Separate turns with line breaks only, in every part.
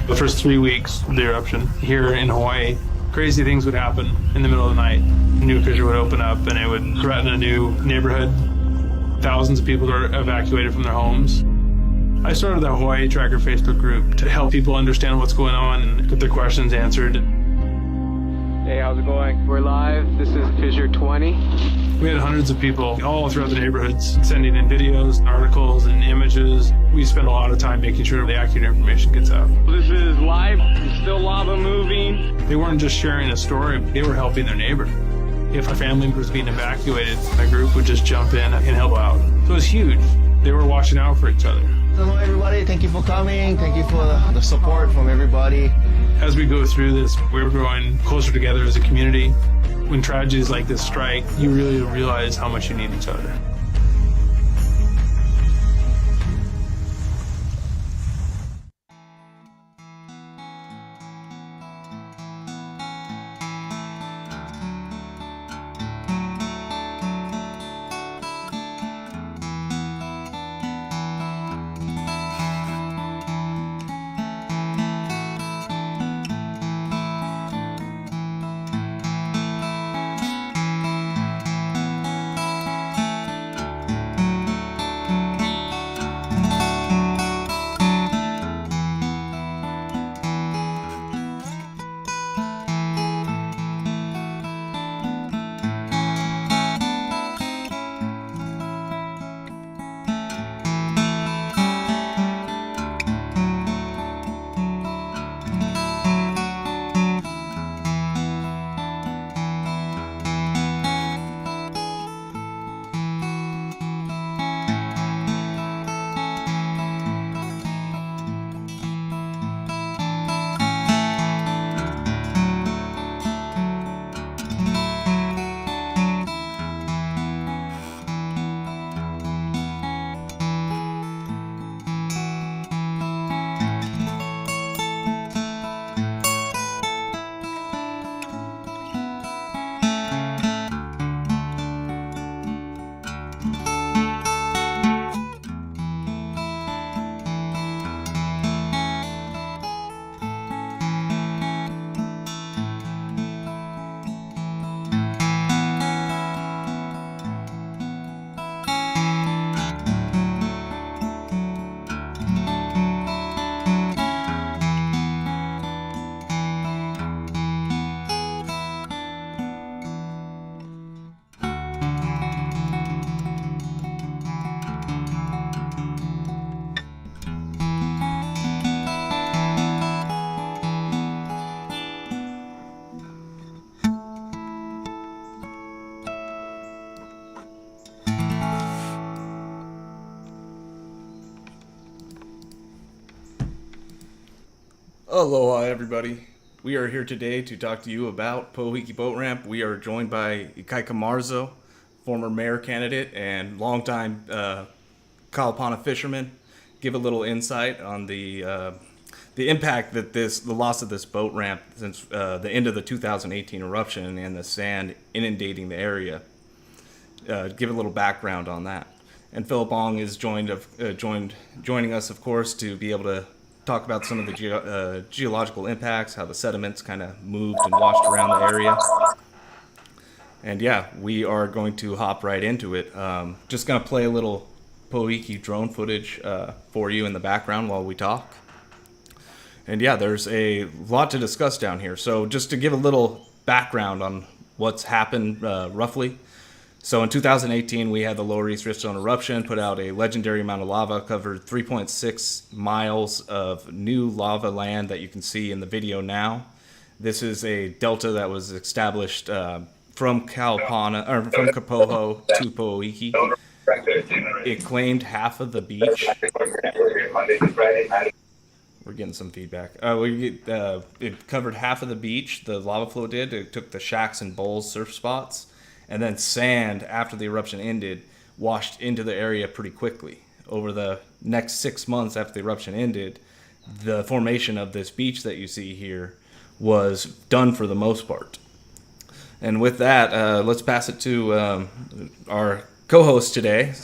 The first 3 weeks of the eruption here in Hawaii, crazy things would happen in the middle of the night. A new fissure would open up and it would threaten a new neighborhood. Thousands of people are evacuated from their homes. I started the Hawaii Tracker Facebook group to help people understand what's going on and get their questions answered.
Hey, how's it going? We're live. This is Fissure 20.
We had hundreds of people all throughout the neighborhoods sending in videos, articles, and images. We spend a lot of time making sure the accurate information gets out.
This is live. There's still lava moving.
They weren't just sharing a story, they were helping their neighbor. If a family was being evacuated, my group would just jump in and help out. So it was huge. They were watching out for each other.
Hello everybody, thank you for coming. Thank you for the support from everybody.
As we go through this, we're growing closer together as a community. When tragedies like this strike, you really realize how much you need each other.
Aloha everybody. We are here today to talk to you about Pohoiki Boat Ramp. We are joined by Ikaika Marzo, former mayor candidate and longtime Kalapana fisherman. Give a little insight on the impact that the loss of this boat ramp since the end of the 2018 eruption and the sand inundating the area. Give a little background on that. And Philip Ong is joining us, of course, to be able to talk about some of the geological impacts, how the sediments kind of moved and washed around the area. And yeah, we are going to hop right into it. Just going to play a little Pohoiki drone footage for you in the background while we talk. And yeah, there's a lot to discuss down here. So just to give a little background on what's happened roughly. So in 2018, we had the Lower East Rift Zone eruption, put out a legendary amount of lava, covered 3.6 miles of new lava land that you can see in the video now. This is a delta that was established from Kalapana, or from Kapoho to Pohoiki. It claimed half of the beach. We're getting some feedback. It covered half of the beach, the lava flow did. It took the shacks and bowls surf spots. And then sand, after the eruption ended, washed into the area pretty quickly. Over the next 6 months after the eruption ended, the formation of this beach that you see here was done for the most part. And with that, let's pass it to our co-host today,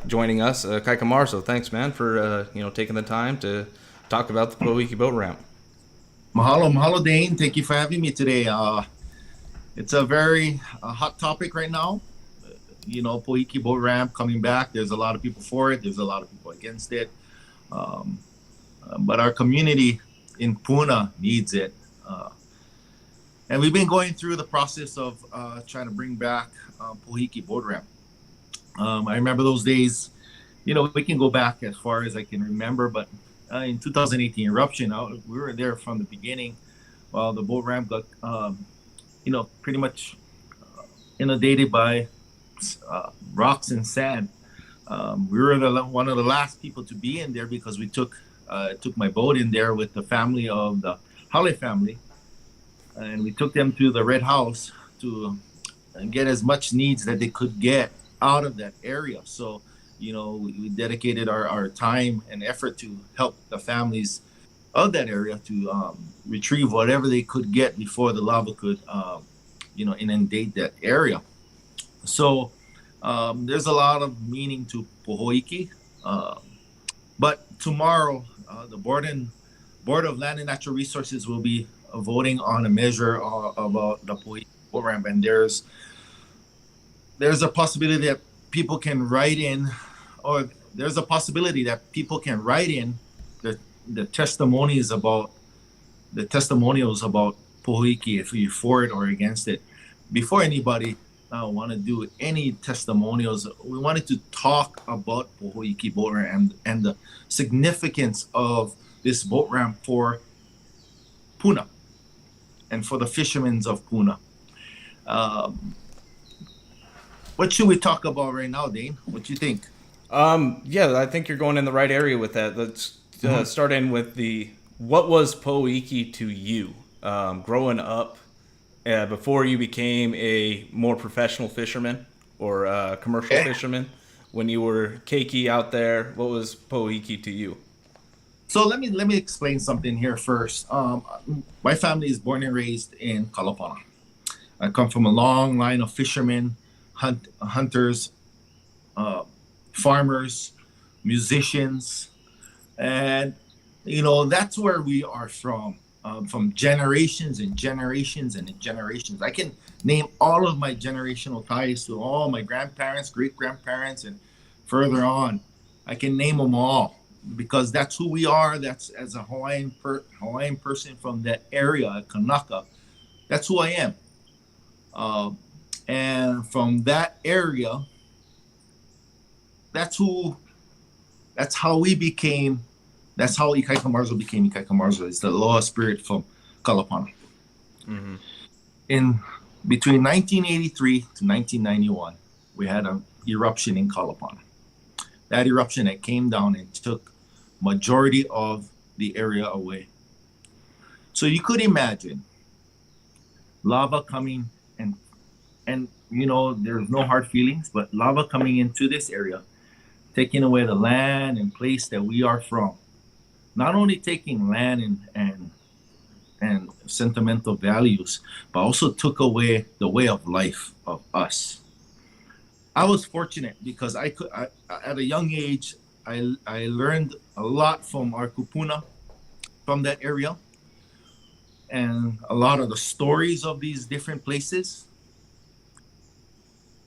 joining us, Ikaika Marzo. Thanks, man, for taking the time to talk about the Pohoiki Boat Ramp.
Mahalo, Dane. Thank you for having me today. It's a very hot topic right now. Pohoiki Boat Ramp coming back. There's a lot of people for it. There's a lot of people against it. Um, but our community in Puna needs it. And we've been going through the process of trying to bring back Pohoiki Boat Ramp. I remember those days. We can go back as far as I can remember, but in 2018 eruption, we were there from the beginning. While the boat ramp got, pretty much inundated by rocks and sand. We were one of the last people to be in there because we took my boat in there with the family of the Hale family, and we took them to the Red House to get as much needs that they could get out of that area. So, we dedicated our time and effort to help the families of that area to retrieve whatever they could get before the lava could, inundate that area. So there's a lot of meaning to Pohoiki. But tomorrow, the Board of Land and Natural Resources will be voting on a measure about the Pohoiki Boat Ramp, and there's a possibility that people can write in, or there's a possibility that people can write in the testimonials about Pohoiki, if you're for it or against it. Before anybody want to do any testimonials, we wanted to talk about Pohoiki Boat Ramp and the significance of this boat ramp for Puna and for the fishermen of Puna. What should we talk about right now, Dane? What do you think?
Yeah, I think you're going in the right area with that. Let's start in with what was Pohoiki to you growing up before you became a more professional fisherman or commercial fisherman? When you were keiki out there, what was Pohoiki to you?
So let me explain something here first. My family is born and raised in Kalapana. I come from a long line of fishermen, hunters, farmers, musicians, and that's where we are from generations and generations and generations. I can name all of my generational ties to all my grandparents, great grandparents, and further on. I can name them all because that's who we are. That's as a Hawaiian person from that area, Kanaka. That's who I am. And from that area, that's how we became. That's how Ikaika Marzo became Ikaika Marzo. It's the loa spirit from Kalapana. Mm-hmm. In between 1983 to 1991, we had an eruption in Kalapana. That eruption that came down and took majority of the area away. So you could imagine lava coming and there's no hard feelings, but lava coming into this area, taking away the land and place that we are from. Not only taking land and sentimental values, but also took away the way of life of us. I was fortunate because I at a young age, I learned a lot from our kupuna from that area and a lot of the stories of these different places.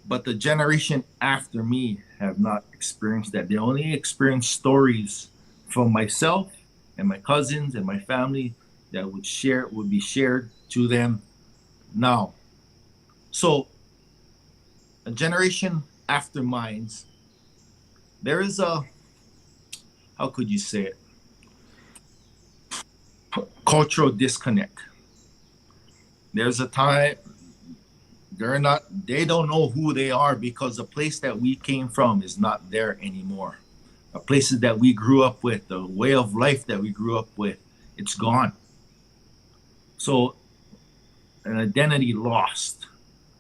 But the generation after me have not experienced that. They only experienced stories from myself and my cousins and my family that would be shared to them now. So a generation after mine's, there is how could you say it? Cultural disconnect. There's a time they don't know who they are because the place that we came from is not there anymore. The places that we grew up with, the way of life that we grew up with, it's gone. So an identity lost.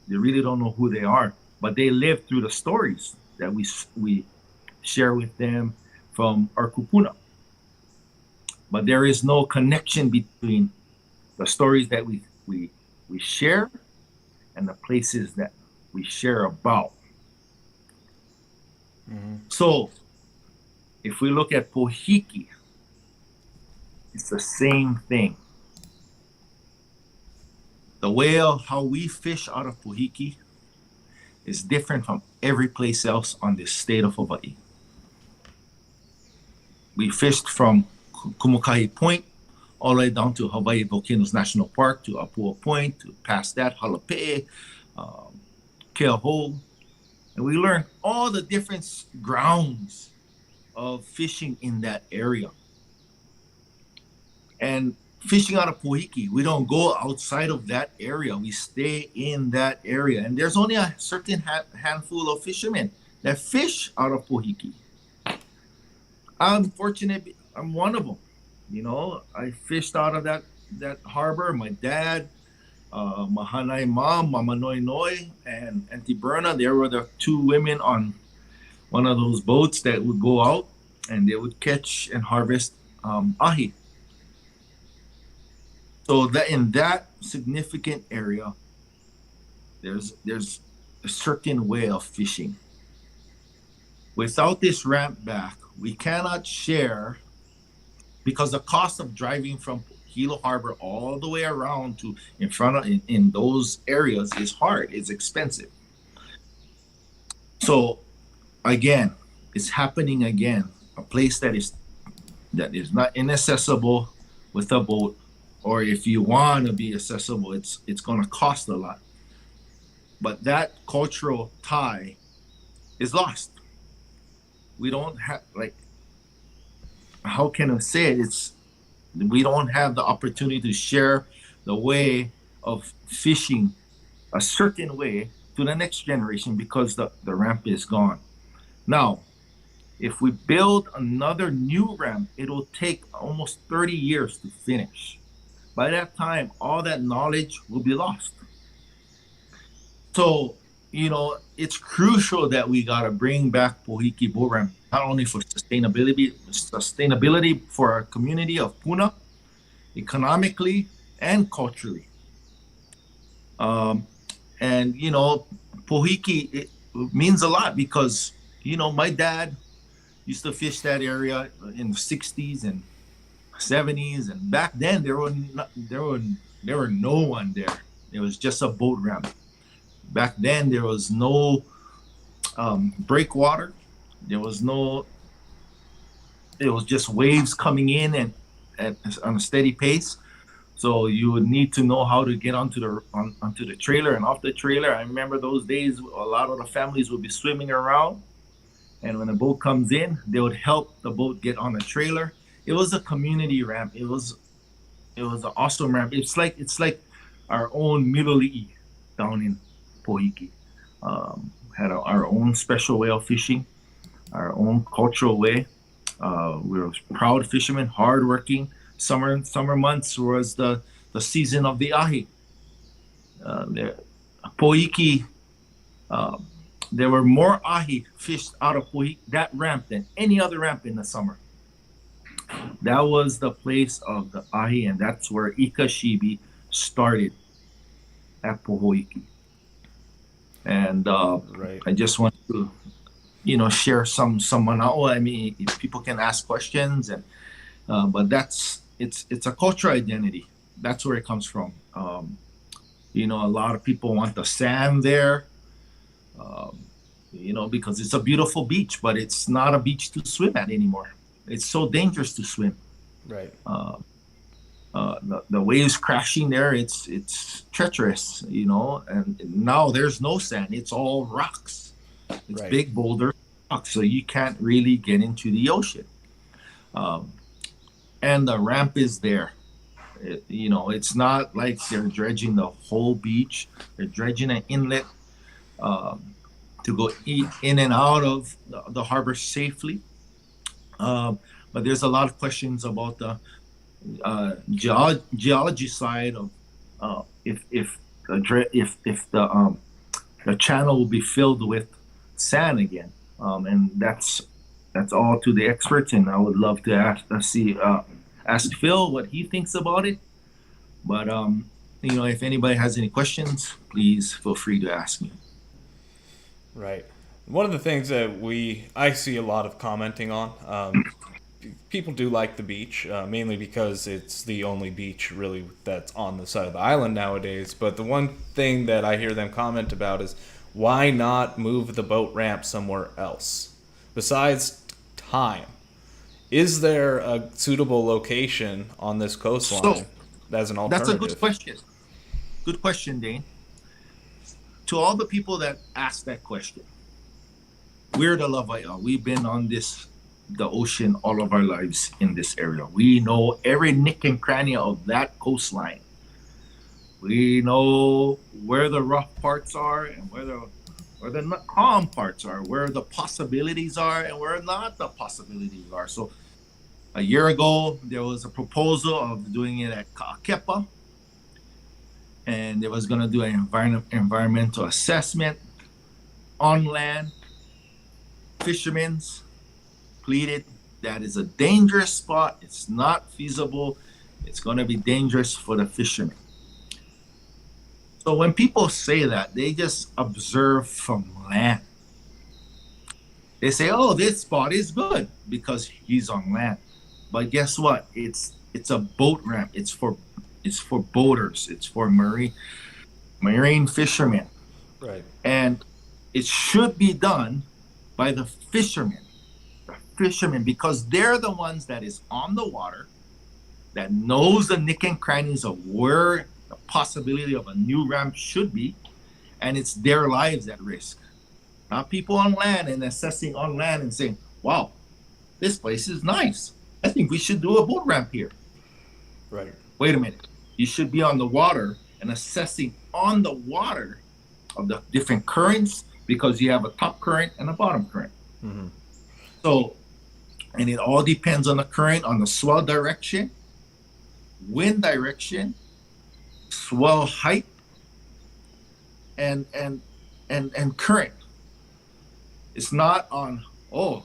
They really don't know who they are, but they live through the stories that we share with them from our kupuna. But there is no connection between the stories that we share and the places that we share about. Mm-hmm. So if we look at Pohoiki, it's the same thing. the way of how we fish out of Pohoiki is different from every place else on the state of Hawaii. We fished from Kumukahi Point all the way down to Hawaii Volcanoes National Park, to Apua Point, to past that, Halape'e, Keaho. And we learned all the different grounds of fishing in that area. And fishing out of Pohoiki, we don't go outside of that area. We stay in that area. And there's only a certain handful of fishermen that fish out of Pohoiki. I'm fortunate, I'm one of them. You know, I fished out of that harbor. My dad, Mahanai Mom, Mama Noi Noi, and Auntie Berna, they were the two women on one of those boats that would go out and they would catch and harvest ahi. So that in that significant area, there's a certain way of fishing. Without this ramp back, we cannot share, because the cost of driving from Hilo Harbor all the way around to in those areas is hard, it's expensive. So again, it's happening again. A place that is not inaccessible with a boat, or if you want to be accessible, it's going to cost a lot. But that cultural tie is lost. We don't have, like, how can I say it? We don't have the opportunity to share the way of fishing a certain way to the next generation because the ramp is gone. Now, if we build another new ramp, it'll take almost 30 years to finish. By that time, all that knowledge will be lost. So, you know, it's crucial that we got to bring back Pohoiki Boat Ramp, not only for sustainability for our community of Puna, economically and culturally. And, you know, Pohoiki, it means a lot because, you know, my dad used to fish that area in the 60s and 70s. And back then, there were no one there. It was just a boat ramp. Back then, there was no breakwater. It was just waves coming in and on a steady pace. So you would need to know how to get onto the trailer and off the trailer. I remember those days, a lot of the families would be swimming around. And when the boat comes in, they would help the boat get on the trailer. It was a community ramp. It was an awesome ramp. It's like our own Miloli'i down in Pohoiki. Had our own special way of fishing, our own cultural way. We were proud fishermen, hardworking. Summer months was the season of the ahi. Pohoiki, there were more ahi fished out of Pohoiki, that ramp, than any other ramp in the summer. That was the place of the ahi, and that's where Ika Shibi started at Pohoiki. And
right.
I just want to, share some manao. I mean, if people can ask questions, and but it's a cultural identity. That's where it comes from. A lot of people want the sand there, because it's a beautiful beach, but it's not a beach to swim at anymore. It's so dangerous to swim.
Right.
The waves crashing there, it's treacherous, and now there's no sand. It's all rocks. It's
right.
Big boulder rocks, so you can't really get into the ocean. And the ramp is there. It's not like they're dredging the whole beach. They're dredging an inlet to go in and out of the harbor safely. But there's a lot of questions about the geology side of if the channel will be filled with sand again, and that's all to the experts. And I would love to ask Phil what he thinks about it. But if anybody has any questions, please feel free to ask me.
Right. One of the things that I see a lot of commenting on people do like the beach, mainly because it's the only beach really that's on the side of the island nowadays. But the one thing that I hear them comment about is why not move the boat ramp somewhere else? Besides time, is there a suitable location on this coastline as an alternative?
That's a good question. Good question, Dane. To all the people that ask that question, we're the Lavaya. We've been on the ocean all of our lives in this area. We know every nick and cranny of that coastline. We know where the rough parts are and where the calm parts are, where the possibilities are and where not the possibilities are. So a year ago, there was a proposal of doing it at Ka'akepa, and they was going to do an environmental assessment on land. Fishermen's pleaded that is a dangerous spot. It's not feasible. It's going to be dangerous for the fishermen. So when people say that, they just observe from land. They say, "Oh, this spot is good because he's on land." But guess what? It's a boat ramp. It's for boaters. It's for marine fishermen.
Right.
And it should be done by the fishermen. Because they're the ones that is on the water, that knows the nick and crannies of where the possibility of a new ramp should be, and it's their lives at risk. Not people on land and assessing on land and saying, "Wow, this place is nice. I think we should do a boat ramp here."
Right.
Wait a minute. You should be on the water and assessing on the water of the different currents, because you have a top current and a bottom current.
Mm-hmm.
So, and it all depends on the current, on the swell direction, wind direction, swell height, and current. It's not on, "Oh,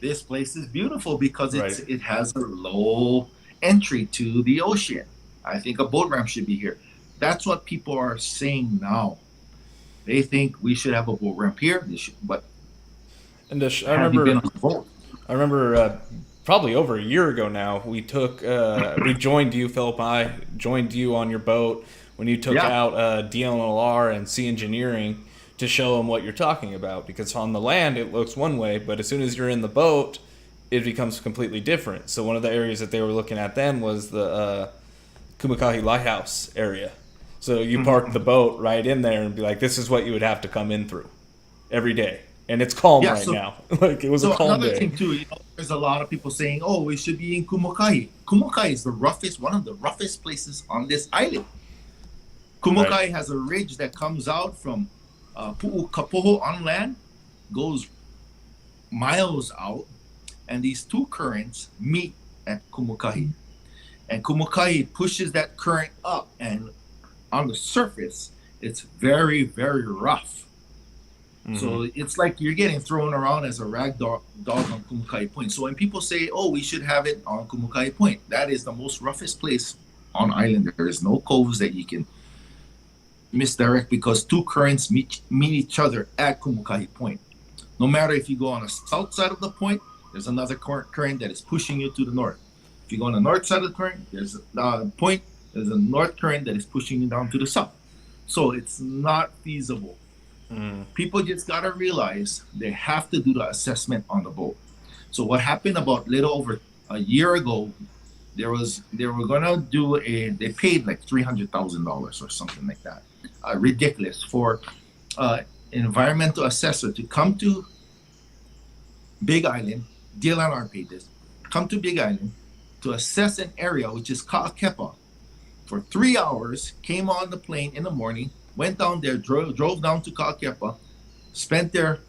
this place is beautiful because it has a low entry to the ocean. I think a boat ramp should be here." That's what people are saying now. They think we should have a boat ramp here, but
And
have you been on a boat?
I remember probably over a year ago now, we joined you, Philip and I joined you on your boat when you took out DLNR and Sea Engineering to show them what you're talking about. Because on the land, it looks one way, but as soon as you're in the boat, it becomes completely different. So one of the areas that they were looking at then was the Kumakahi Lighthouse area. So you park the boat right in there and be like, this is what you would have to come in through every day. And it's calm now. Like, it was a calm
another
day.
thing too, there's a lot of people saying, "Oh, we should be in Kumakahi." Kumakahi is one of the roughest places on this island. Kumakahi has a ridge that comes out from Pu'ukapoho on land, goes miles out, and these two currents meet at Kumakahi. And Kumakahi pushes that current up, and on the surface, it's very, very rough. Mm-hmm. So it's like you're getting thrown around as a rag dog on Kumakahi Point. So when people say, "Oh, we should have it on Kumakahi Point," that is the most roughest place on island. There is no coves that you can misdirect because two currents meet each other at Kumakahi Point. No matter if you go on the south side of the point, there's another current that is pushing you to the north. If you go on the north side of the current, there's a north current that is pushing you down to the south. So it's not feasible. People just gotta realize they have to do the assessment on the boat. So what happened about little over a year ago, they were gonna they paid like $300,000 or something like that. Ridiculous for environmental assessor to come to Big Island. DLNR paid this. Come to Big Island to assess an area which is Ka'akepa for 3 hours. Came on the plane in the morning, went down there, drove down to Ka'akepa, spent there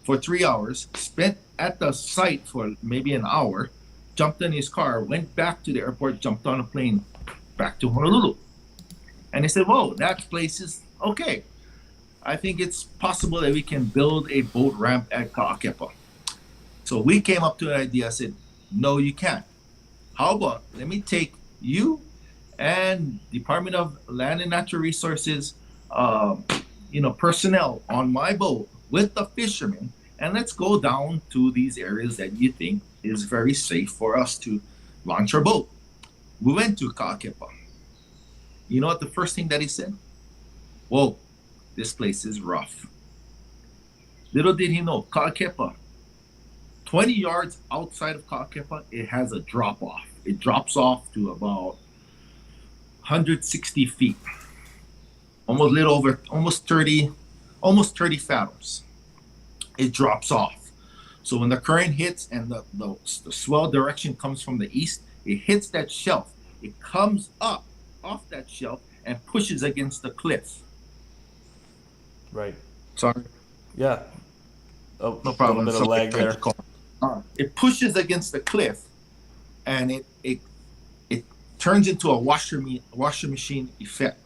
for 3 hours, spent at the site for maybe an hour, jumped in his car, went back to the airport, jumped on a plane back to Honolulu. And they said, "Whoa, that place is okay. I think it's possible that we can build a boat ramp at Ka'akepa." So we came up to an idea. I said, "No, you can't. How about let me take you and Department of Land and Natural Resources personnel on my boat with the fishermen, and let's go down to these areas that you think is very safe for us to launch our boat. We went to Ka'akepa. You know what the first thing that he said? Whoa, this place is rough. Little did he know, Ka'akepa, 20 yards outside of Ka'akepa, it has a drop off. It drops off to about 160 feet, almost 30 fathoms. It drops off. So when the current hits and the swell direction comes from the east, it hits that shelf. It comes up off that shelf and pushes against the cliff.
Right.
Sorry.
Yeah. Oh,
No problem.
A little bit of lag there.
It pushes against the cliff, and it turns into a washer machine effect.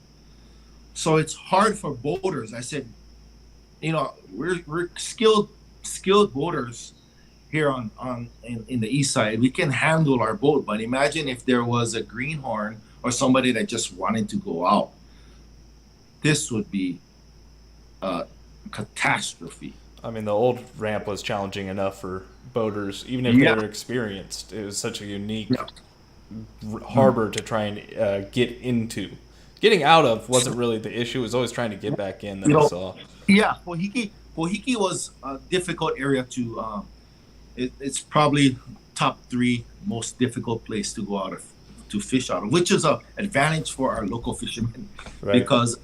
So it's hard for boaters. I said, we're skilled boaters here in the east side. We can handle our boat, but imagine if there was a greenhorn or somebody that just wanted to go out. This would be a catastrophe.
I mean, the old ramp was challenging enough for boaters, even if they were experienced. It was such a unique harbor to try and get into. Getting out of wasn't really the issue. It was always trying to get back in that I saw.
Yeah, Pohoiki was a difficult area to. It's probably top 3 most difficult place to go out of, to fish out of, which is an advantage for our local fishermen, because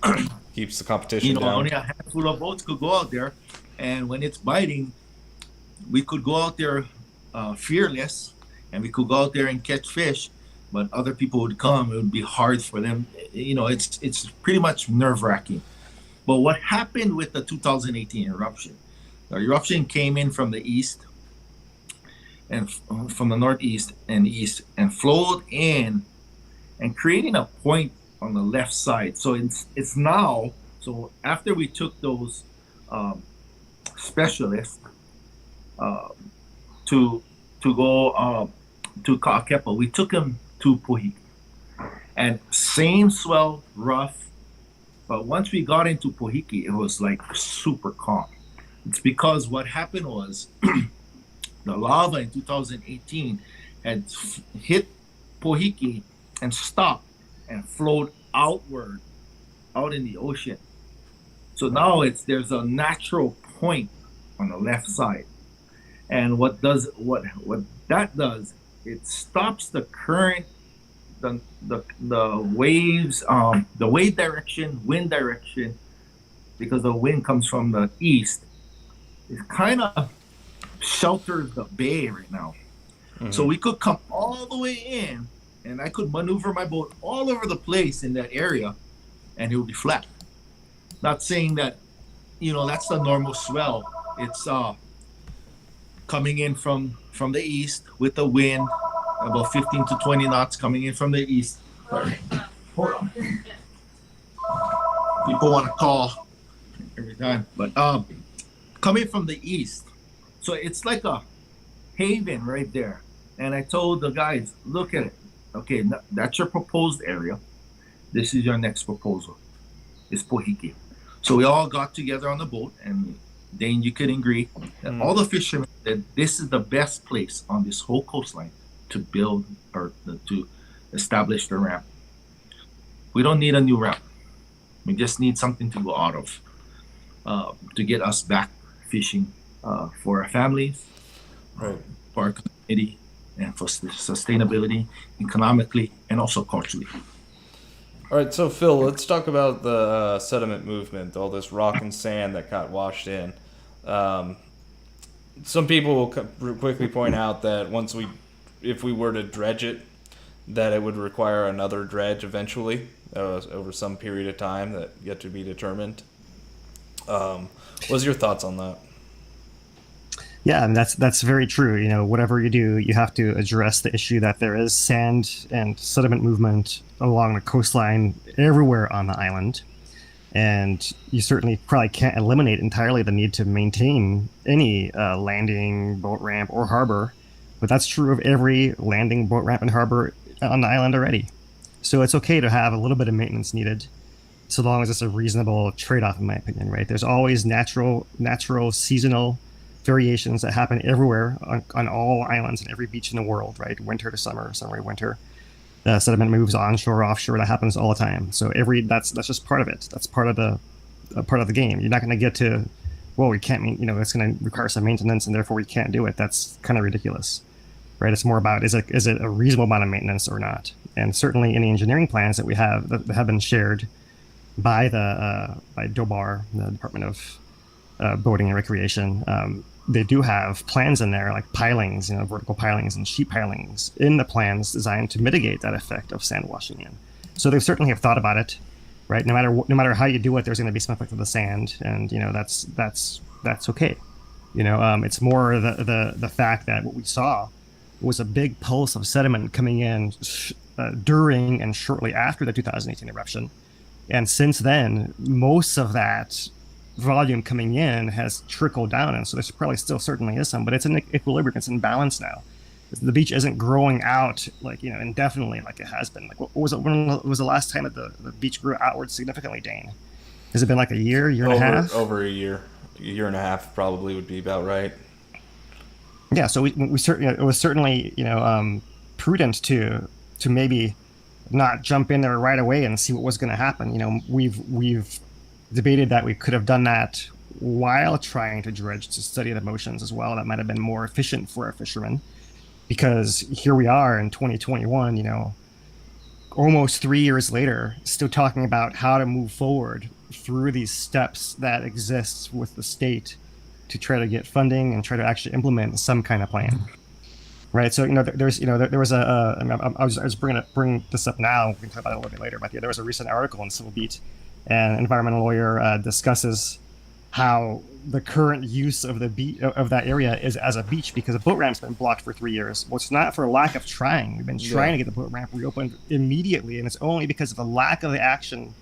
keeps the competition down.
Only a handful of boats could go out there, and when it's biting, we could go out there fearless, and we could go out there and catch fish. But other people would come; it would be hard for them. It's pretty much nerve-wracking. But what happened with the 2018 eruption? The eruption came in from the east and from the northeast and east, and flowed in and creating a point on the left side. So it's now. So after we took those specialists to go to Ka'akepa, we took them to Pohoiki, and same swell, rough. But once we got into Pohoiki, it was like super calm. It's because what happened was the lava in 2018 had hit Pohoiki and stopped and flowed outward, out in the ocean. So now there's a natural point on the left side, and what that does, it stops the current, the waves, the wind direction, because the wind comes from the east. It kind of shelters the bay right now. Mm-hmm. So we could come all the way in, and I could maneuver my boat all over the place in that area, and it would be flat. Not saying that, that's the normal swell. It's coming in from the east with the wind, about 15 to 20 knots coming in from the east. Sorry. Hold on. People want to call every time, but coming from the east. So it's like a haven right there. And I told the guys, look at it. Okay, that's your proposed area. This is your next proposal. It's Pohoiki. So we all got together on the boat, and Dane, you could agree that all the fishermen said this is the best place on this whole coastline to build or to establish the ramp. We don't need a new ramp. We just need something to go out of to get us back fishing for our families, for our community, and for sustainability, economically, and also culturally.
All right, so Phil, let's talk about the sediment movement, all this rock and sand that got washed in. Some people will quickly point out that if we were to dredge it, that it would require another dredge eventually over some period of time that yet to be determined. What's your thoughts on that?
Yeah, and that's very true. Whatever you do, you have to address the issue that there is sand and sediment movement along the coastline everywhere on the island. And you certainly probably can't eliminate entirely the need to maintain any landing, boat ramp, or harbor. But that's true of every landing, boat ramp, and harbor on the island already. So it's okay to have a little bit of maintenance needed, so long as it's a reasonable trade-off, in my opinion, right? There's always natural seasonal variations that happen everywhere on all islands and every beach in the world, right? Winter to summer, summer to winter. The sediment moves onshore, offshore. That happens all the time. So that's just part of it. That's part of the game. You're not going to get to, well, we can't, it's going to require some maintenance and therefore we can't do it. That's kind of ridiculous, right? It's more about is it a reasonable amount of maintenance or not? And certainly any engineering plans that we have that have been shared by by DOBAR, the Department of Boating and Recreation, they do have plans in there like pilings, vertical pilings and sheet pilings in the plans designed to mitigate that effect of sand washing in. So they certainly have thought about it, right? No matter how you do it, there's going to be some effect of the sand, and that's okay. It's more the fact that what we saw was a big pulse of sediment coming in during and shortly after the 2018 eruption, and since then, most of that volume coming in has trickled down, and so there's probably still certainly is some, but it's in equilibrium, it's in balance now. The beach isn't growing out indefinitely like it has been. Like, when was the last time that the beach grew outward significantly, Dane? Has it been like a year and a half?
Over a year and a half probably would be about right.
Yeah, so we certainly, it was certainly prudent to maybe not jump in there right away and see what was going to happen. We've debated that we could have done that while trying to dredge to study the motions as well. That might have been more efficient for our fishermen, because here we are in 2021, almost 3 years later, still talking about how to move forward through these steps that exist with the state to try to get funding and try to actually implement some kind of plan. Right. So, there was I was bringing this up now. We can talk about it a little bit later, but there was a recent article in Civil Beat, and an environmental lawyer discusses how the current use of that area is as a beach because the boat ramp's been blocked for 3 years. Well, it's not for lack of trying. We've been trying to get the boat ramp reopened immediately, and it's only because of the lack of the action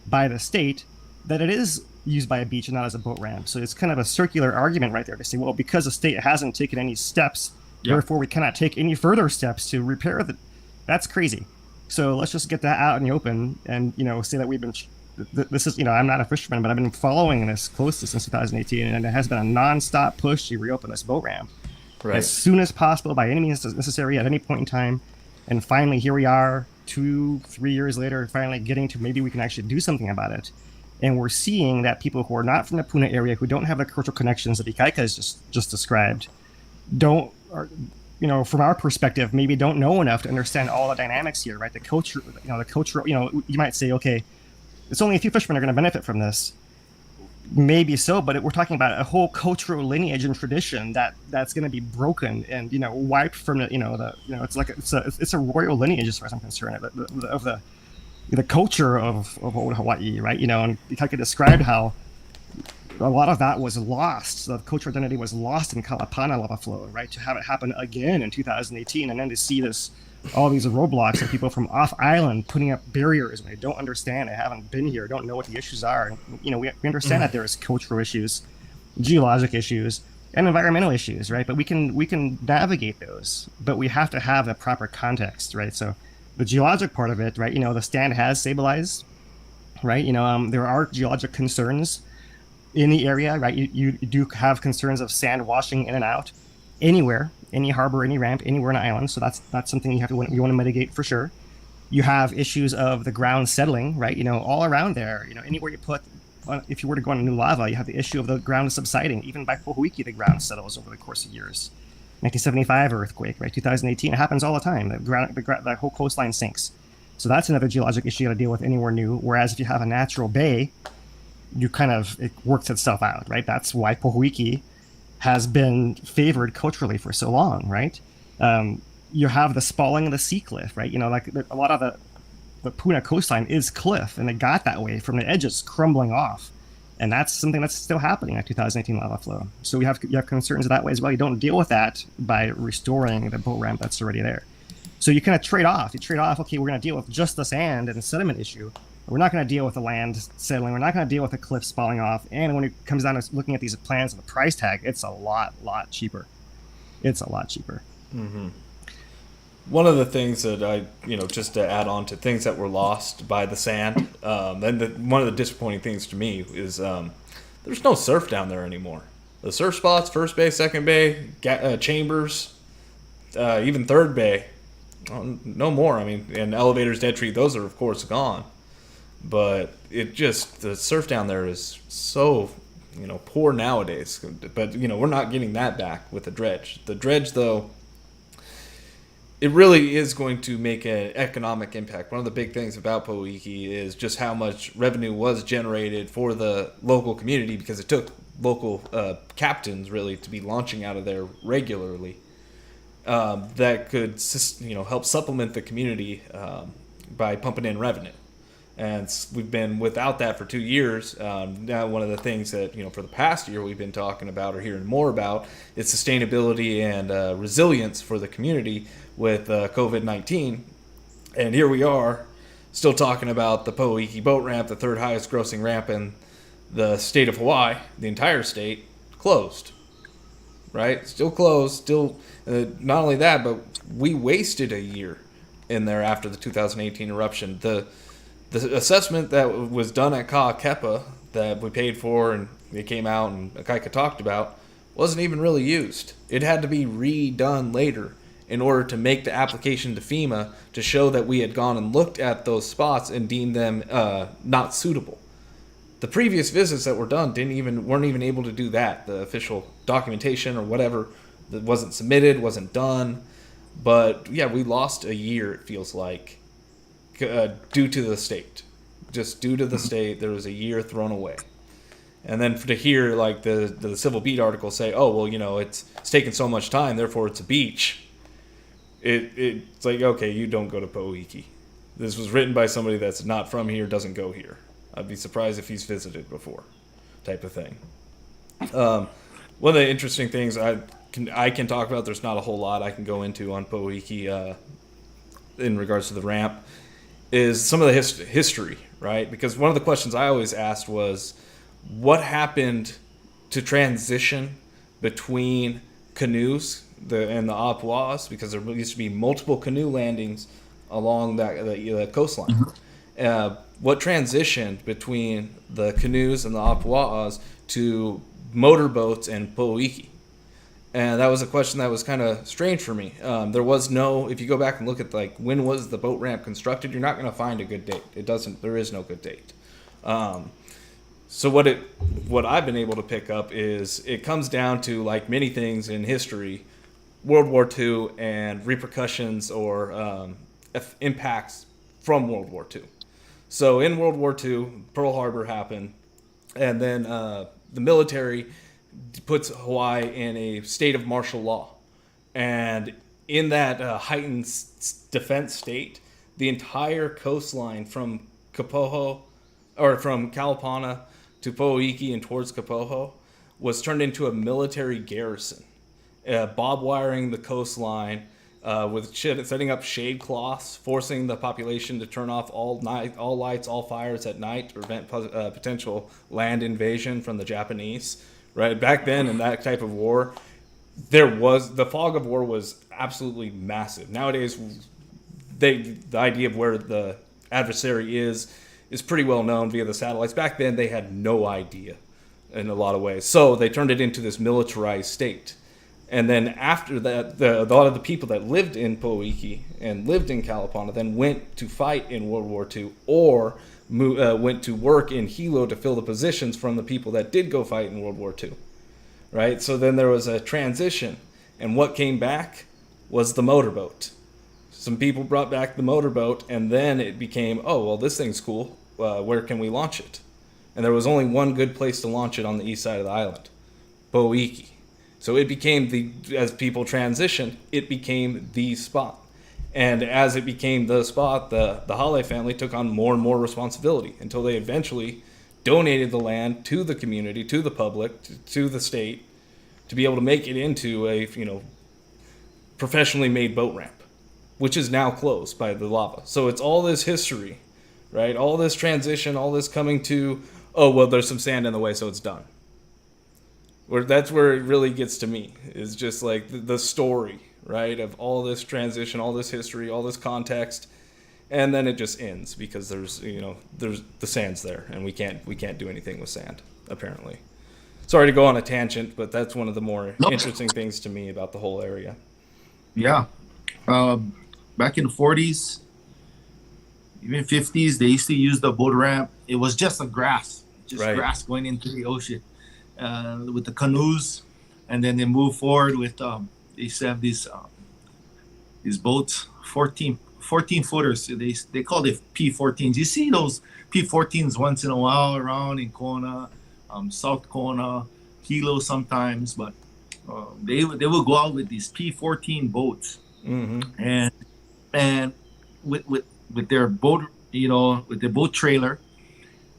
by the state that it is used by a beach and not as a boat ramp. So it's kind of a circular argument right there to say, well, because the state hasn't taken any steps, therefore we cannot take any further steps to repair the. That's crazy. So let's just get that out in the open and say that we've been. This is, I'm not a fisherman, but I've been following this closely since 2018, and it has been a nonstop push to reopen this boat ramp as soon as possible, by any means necessary, at any point in time. And finally, here we are, 2-3 years later, finally getting to maybe we can actually do something about it. And we're seeing that people who are not from the Puna area, who don't have the cultural connections that Ikaika has just described, from our perspective, maybe don't know enough to understand all the dynamics here, right? The culture, you might say, okay, it's only a few fishermen are going to benefit from this. Maybe so, but we're talking about a whole cultural lineage and tradition that's going to be broken and wiped from it's a royal lineage as far as I'm concerned of the culture of old Hawaii, right? And Ikaika described how a lot of that was lost. The cultural identity was lost in Kalapana lava flow, right? To have it happen again in 2018, and then to see all these roadblocks and people from off island putting up barriers when they don't understand, they haven't been here, don't know what the issues are. And, we understand that there's cultural issues, geologic issues, and environmental issues, right? But we can navigate those, but we have to have the proper context, right? So the geologic part of it, right? The stand has stabilized, right? There are geologic concerns in the area, right? You do have concerns of sand washing in and out anywhere, any harbor, any ramp, anywhere on an island. So that's something you want to mitigate for sure. You have issues of the ground settling, right? All around there, anywhere you put, if you were to go on a new lava, you have the issue of the ground subsiding. Even by Pohoiki, the ground settles over the course of years. 1975 earthquake, right? 2018, it happens all the time. The whole coastline sinks. So that's another geologic issue you got to deal with anywhere new. Whereas if you have a natural bay, it works itself out, right? That's why Pohoiki has been favored culturally for so long, right? You have the spalling of the sea cliff, right? A lot of the Puna coastline is cliff, and it got that way from the edges crumbling off. And that's something that's still happening at 2018 lava flow. So you have concerns that way as well. You don't deal with that by restoring the boat ramp that's already there. So you kind of trade off. Okay, we're going to deal with just the sand and the sediment issue. We're not going to deal with the land settling. We're not going to deal with the cliffs falling off. And when it comes down to looking at these plans and the price tag, it's a lot cheaper. It's a lot cheaper.
Mm-hmm. One of the things that I, just to add on to things that were lost by the sand, and one of the disappointing things to me is there's no surf down there anymore. The surf spots, first bay, second bay, chambers, even third bay, no more. I mean, and elevators, dead tree, those are of course gone. But the surf down there is so, poor nowadays. But, we're not getting that back with the dredge. The dredge, though, it really is going to make an economic impact. One of the big things about Pohoiki is just how much revenue was generated for the local community, because it took local captains really to be launching out of there regularly. That could help supplement the community by pumping in revenue. And we've been without that for 2 years. Now, one of the things that, for the past year we've been talking about or hearing more about is sustainability and resilience for the community with COVID-19. And here we are still talking about the Pohoiki Boat Ramp, the third highest grossing ramp in the state of Hawaii, the entire state, closed. Right? Still closed. Still, not only that, but we wasted a year in there after the 2018 eruption. The assessment that was done at Ka'akepa that we paid for and it came out and Ikaika talked about wasn't even really used. It had to be redone later in order to make the application to FEMA to show that we had gone and looked at those spots and deemed them not suitable. The previous visits that were done weren't even able to do that. The official documentation or whatever that wasn't submitted, wasn't done. But yeah, we lost a year, it feels like, due to the state. Just due to the state, there was a year thrown away. And then to hear like the Civil Beat article say, oh, well, it's taken so much time, therefore it's a beach. It's like, okay, you don't go to Pohoiki. This was written by somebody that's not from here, doesn't go here. I'd be surprised if he's visited before, type of thing. One of the interesting things I can talk about, there's not a whole lot I can go into on Pohoiki in regards to the ramp, is some of the history, right? Because one of the questions I always asked was, what happened to transition between canoes and the apua'as? Because there used to be multiple canoe landings along the coastline. What transitioned between the canoes and the apua'as to motorboats and Pohoiki? And that was a question that was kind of strange for me. There was no, if you go back and look at when was the boat ramp constructed, you're not going to find a good date. There is no good date. So what I've been able to pick up is it comes down to, like many things in history, World War II and repercussions or impacts from World War II. So in World War II, Pearl Harbor happened, and then the military puts Hawaii in a state of martial law. And in that heightened defense state, the entire coastline from Kapoho, or from Kalapana to Pohoiki and towards Kapoho, was turned into a military garrison, bob wiring the coastline with setting up shade cloths, forcing the population to turn off all lights, all fires at night to prevent potential land invasion from the Japanese. Right back then, in that type of war, the fog of war was absolutely massive. Nowadays, the idea of where the adversary is pretty well known via the satellites. Back then, they had no idea in a lot of ways. So they turned it into this militarized state. And then after that, a lot of the people that lived in Pohoiki and lived in Kalapana then went to fight in World War II or went to work in Hilo to fill the positions from the people that did go fight in World War II. Right? So then there was a transition. And what came back was the motorboat. Some people brought back the motorboat, and then it became, oh, well, this thing's cool. Where can we launch it? And there was only one good place to launch it on the east side of the island, Pohoiki. So it became as people transitioned, it became the spot. And as it became the spot, the Hale family took on more and more responsibility until they eventually donated the land to the community, to the public, to the state, to be able to make it into a professionally made boat ramp, which is now closed by the lava. So it's all this history, right? All this transition, all this coming to, oh, well, there's some sand in the way, so it's done. That's where it really gets to me, is just like the story, right, of all this transition, all this history, all this context, and then it just ends because there's the sand's there, and we can't do anything with sand, apparently. Sorry to go on a tangent, but that's one of the more
No.
interesting things to me about the whole area.
Yeah. Back in the 40s, even 50s, they used to use the boat ramp. It was just a grass,
Right.
grass going into the ocean with the canoes. And then they moved forward with, they used to have these boats, 14 footers. They called it P14s. You see those P14s once in a while around in Kona, South Kona, Hilo sometimes, but they would go out with these P14 boats, and with their boat, with their boat trailer,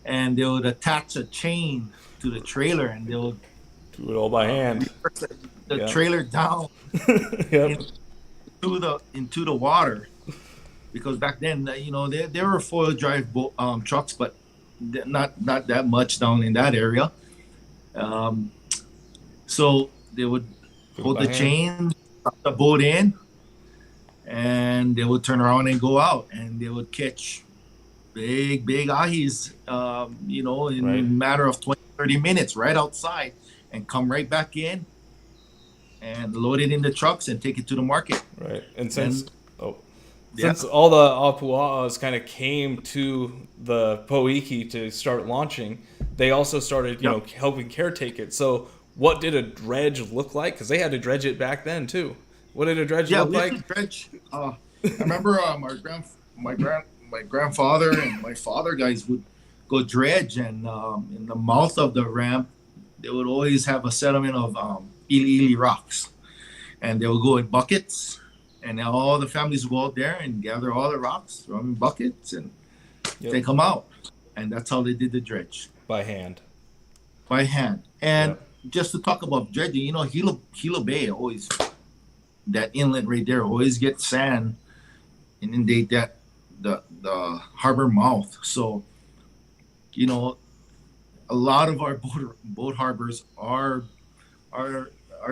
and they would attach a chain to the trailer, and they would
Do it all by hand.
the trailer down
Yep.
into the water, because back then, there were foil drive trucks, but not that much down in that area. So they would hold the chain, tuck the boat in, and they would turn around and go out, and they would catch big ahis, in
Right.
a matter of 20, 30 minutes right outside, and come right back in and load it in the trucks and take it to the market.
Right. And since
Yeah.
all the Apua'as kind of came to the Pohoiki to start launching, they also started, helping caretake it. So what did a dredge look like? Because they had to dredge it back then too. What did a dredge look
we
like?
had to dredge. I remember my grandfather and my father guys would go dredge, and in the mouth of the ramp, they would always have a settlement of ili rocks, and they would go in buckets, and all the families would go out there and gather all the rocks, throw them in buckets, and take them out, and that's how they did the dredge
By hand.
And just to talk about dredging, Hilo Bay always, that inlet right there always gets sand and inundate that the harbor mouth. So, a lot of our boat harbors are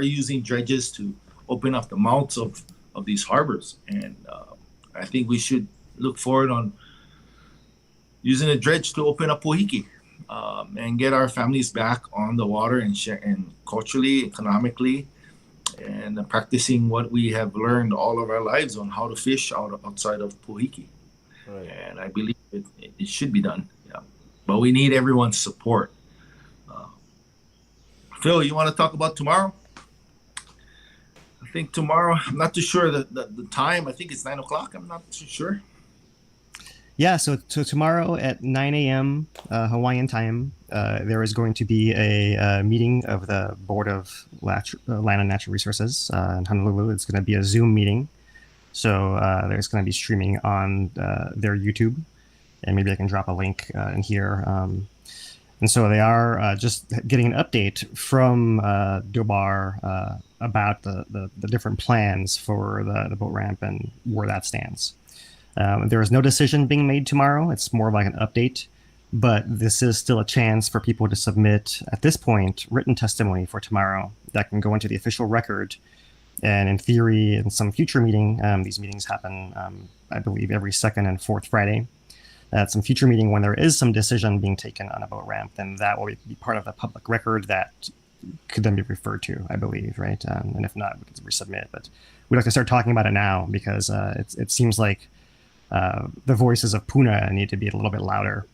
using dredges to open up the mouths of these harbors, and I think we should look forward on using a dredge to open up Pohoiki, and get our families back on the water and share, and culturally, economically, and practicing what we have learned all of our lives on how to fish outside of Pohoiki.
Right.
And I believe it should be done. Yeah, but we need everyone's support. Phil, you want to talk about tomorrow? I think tomorrow, I'm not too sure the time. I think it's 9:00. I'm not too sure.
Yeah, so tomorrow at 9 a.m. Hawaiian time, there is going to be a meeting of the Board of Land and Natural Resources in Honolulu. It's going to be a Zoom meeting. So there's going to be streaming on their YouTube, and maybe I can drop a link in here. And so they are just getting an update from DOBAR about the different plans for the boat ramp and where that stands. There is no decision being made tomorrow. It's more like an update, but this is still a chance for people to submit, at this point, written testimony for tomorrow that can go into the official record. And in theory, in some future meeting, these meetings happen, I believe, every second and fourth Friday. At some future meeting, when there is some decision being taken on a boat ramp, then that will be part of the public record that could then be referred to, I believe, right? And if not, we can resubmit. But we'd like to start talking about it now, because it seems like the voices of Puna need to be a little bit louder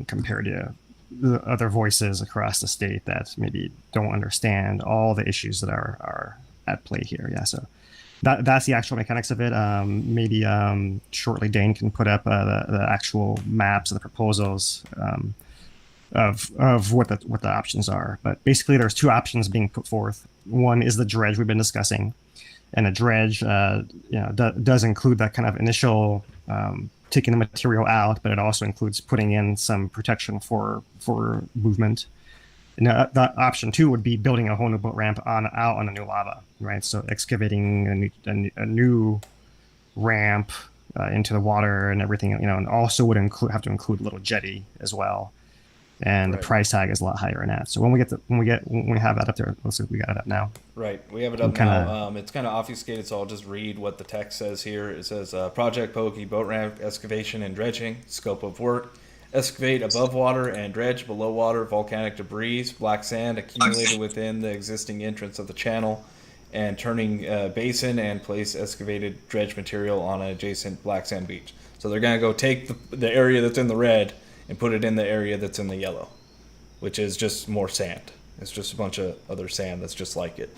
compared to the other voices across the state that maybe don't understand all the issues that are at play here. Yeah, so that's the actual mechanics of it. Maybe shortly Dane can put up the actual maps and the proposals of what the options are. But basically, there's two options being put forth. One is the dredge we've been discussing, and a dredge does include that kind of initial taking the material out, but it also includes putting in some protection for movement. Now, that option two would be building a whole new boat ramp out on a new lava, right? So excavating a new ramp into the water and everything, and also would have to include a little jetty as well. And
Right.
the price tag is a lot higher in that. So when we have that up there, let's see if we got it up now.
Right, we have it up
Kinda-
now. It's kind of obfuscated, so I'll just read what the text says here. It says, Project Pohoiki Boat Ramp Excavation and Dredging, Scope of Work, excavate above water and dredge below water volcanic debris, black sand accumulated within the existing entrance of the channel, and turning basin and place excavated dredge material on an adjacent black sand beach. So they're going to go take the area that's in the red and put it in the area that's in the yellow, which is just more sand. It's just a bunch of other sand that's just like it.